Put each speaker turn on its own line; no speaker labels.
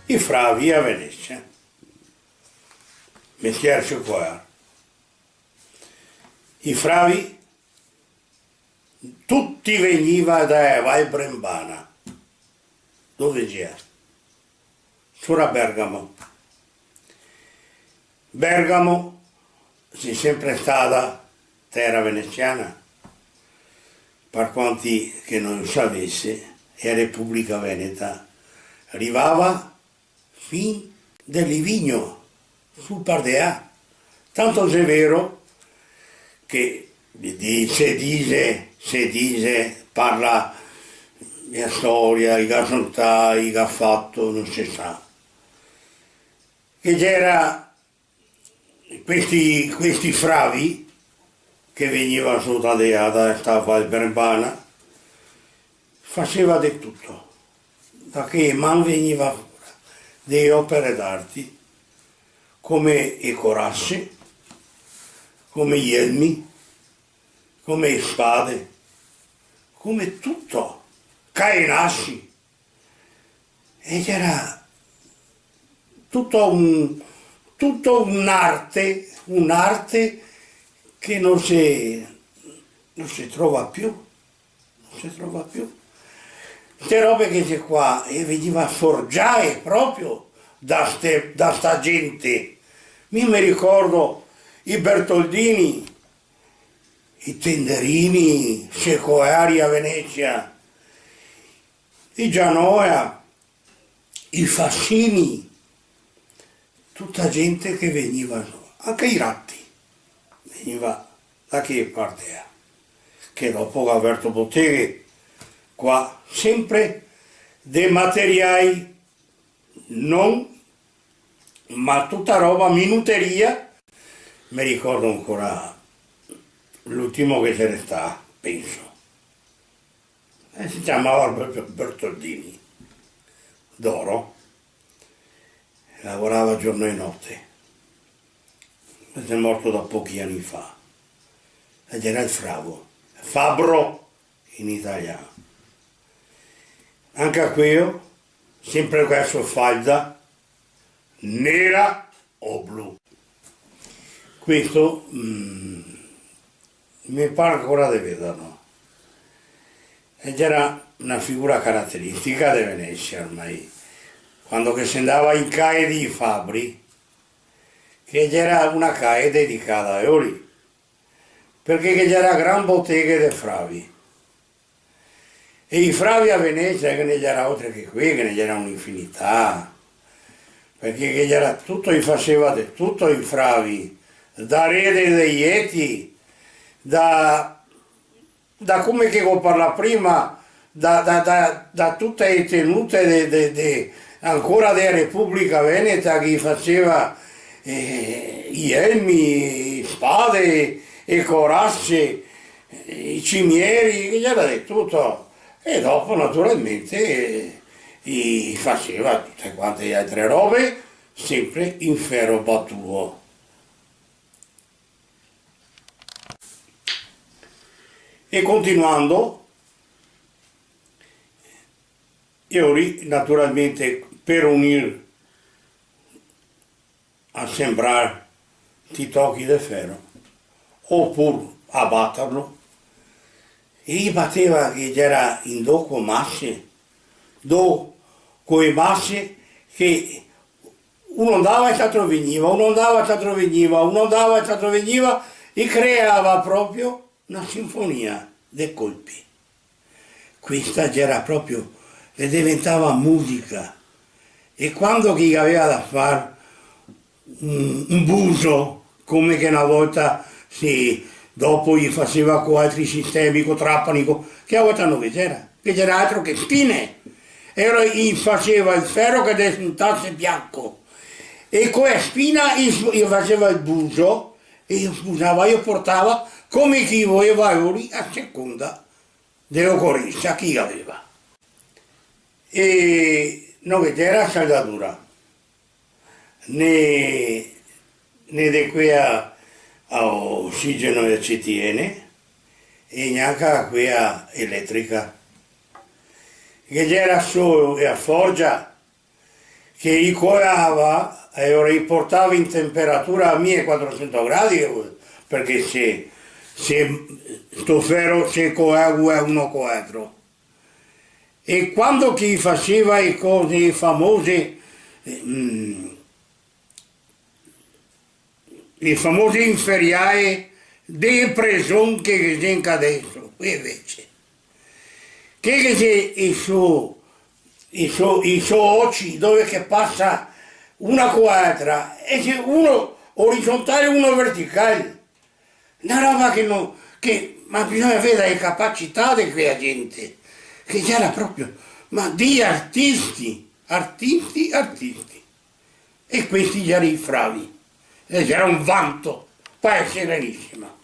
i fravi a Venezia, mestierci qua. I fravi tutti venivano da Val Brembana, dove c'è? Sopra Bergamo. Bergamo è sempre stata terra veneziana, per quanti che non lo sapesse, è Repubblica Veneta, arrivava fin del Livigno, sul Pardea, tanto è vero che si dice, parla la storia, i gasontà, i che ha fatto, non si sa, che c'era questi fravi che venivano su da stava il Brembana, faceva di tutto, da che man veniva fuori, delle opere d'arte, come i corazze, come gli elmi, come le spade, come tutto, caenassi, e c'era tutto un'arte che non si trova più, Queste robe che c'è qua, e veniva forgiare proprio da sta gente. Mi ricordo i Bertoldini, i Tenderini, Secoari a Venezia, i Gianoia, i Fassini, tutta gente che veniva, anche i Ratti, veniva da che parte è, che dopo ha aperto botteghe, qua sempre dei materiali, non, ma tutta roba, minuteria. Mi ricordo ancora l'ultimo che c'era stato, penso, si chiamava Bertoldini, d'oro, lavorava giorno e notte, è morto da pochi anni fa, ed era il Fabbro in italiano. Anche a quello, sempre questa falda, nera o blu. Questo mi pare ancora di vederlo. Ed era una figura caratteristica di Venezia ormai. Quando che si andava in CAE di Fabbri, che c'era una CAE dedicata a Eoli, perché c'era gran bottega dei fravi. E i fravi a Venezia, che ne c'era oltre che qui, che ne c'era un'infinità, perché che c'era tutto, gli faceva di tutto i fravi, da rete degli eti, da come che ho parlato prima, da tutte le tenute ancora della Repubblica Veneta, che faceva gli elmi, spade, e corazze, i cimieri, che c'era di tutto. E dopo naturalmente faceva tutte quante le altre robe, sempre in ferro battuto. E continuando, io naturalmente per unire a sembrare ti tocchi di ferro, oppure a batterlo, e gli batteva che c'era in dopo masse, quei masse che uno andava e l'altro veniva, uno andava e l'altro veniva, uno andava e l'altro veniva, e creava proprio una sinfonia dei colpi. Questa c'era proprio, e diventava musica. E quando chi aveva da fare un buso, come che una volta dopo gli faceva con altri sistemi, con Trapani, che a volta non c'era altro che spine. E gli faceva il ferro che risultasse bianco. E con la spina gli faceva il buso, e io portava come chi voleva euro a seconda dell'occorrenza chi aveva. E non c'era saldatura, né di qui a ossigeno e CTN, e neanche a quella elettrica. Che c'era solo la forgia, che li coava e lo riportava in temperatura a 1400 gradi, perché se sto ferro c'è coago è 1,4. E quando chi faceva le cose famose, le famose inferiai delle pressioni che c'è adesso, qui invece, che c'è i suoi occhi dove che passa una quadra e c'è uno orizzontale e uno verticale. Una roba che non... ma bisogna vedere le capacità di quella gente, che c'era proprio, ma di artisti. E questi erano i bravi. E c'era un vanto, poi serenissima.